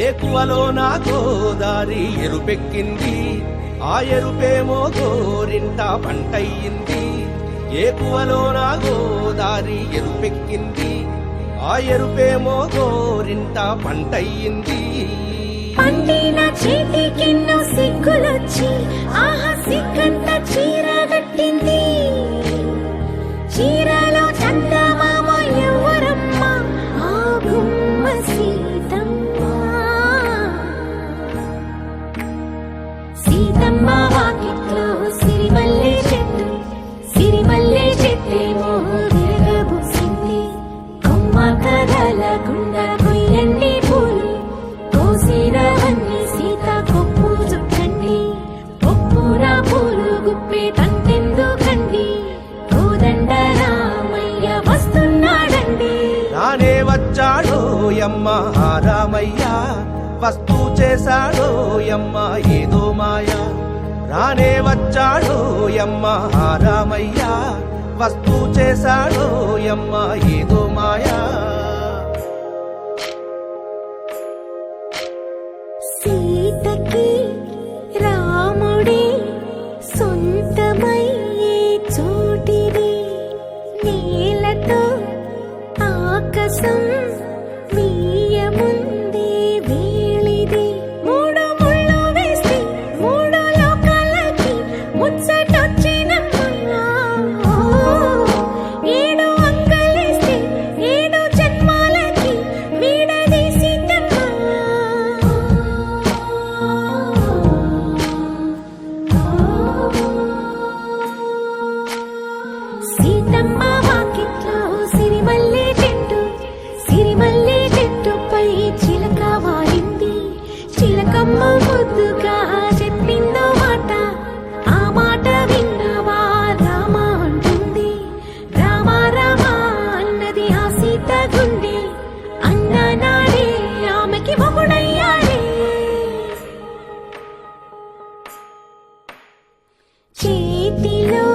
ఏకువలో నా గోదారి ఎరుపెక్కింది, ఆ ఎరుపేమో గోరింట పంటయ్యింది. ఏకువలో నా గోదారి ఎరుపెక్కింది, ఆ ఎరుపేమో గోరింట పంటయ్యింది. పండిన చేతికెన్నో సిగ్గులొచ్చి ఆహా సిగ్గంత చీర కట్టింది. చీరలో చందమామ ఎవరమ్మ, ఆ గుమ్మ సీతమ్మ. సీతమ్మ వాకిట్లో సిరిమల్లె చెట్టు, సిరిమల్లె చెట్టేమో విరగబూసింది. కొమ్మ కదలకుండా కొయ్యండి పూలు, కోసిరవన్నీ సీత కొప్పు చుట్టండి. కొప్పుర పూలు గుప్పే తంతెందుకండి, కోదండ రామయ్య వస్తున్నాడండి. రానే వచ్చాడో యమ్మ రామయ్య, వస్తూ చేశాడో యమ్మ ఏదో మాయ. రానే వచ్చాడో యమ్మ రామయ్య, వస్తూ చేశాడో యమ్మ ఏదో మాయా. సీతకి రాముడే సొంతమయ్యే చోటిది, నేలతో ఆకాశం మీయముందే వేళిది. మూడు ముళ్ళు వేస్తే మూడు లోకాలకి ముచ్చటొచ్చినమ్మా. ఏడు అంగలేస్తే ఏడు జన్మాలకి వీడదీసిందమ్మా. సీతమ్మ వాకిట్లో సిరిమల్లె చెట్టు, సిరిమల్లె చెట్టుపై చిలక వాలింది. చిలకమ్మ ముద్దుగా చెప్పిందో మాట, ఆ మాట విన్నవా రామ అంటుంది. రామ రామ అన్నది ఆ సీత గుండె, అన్న నాడే ఆమెకి మొగుడయ్యాడే. చేతిలో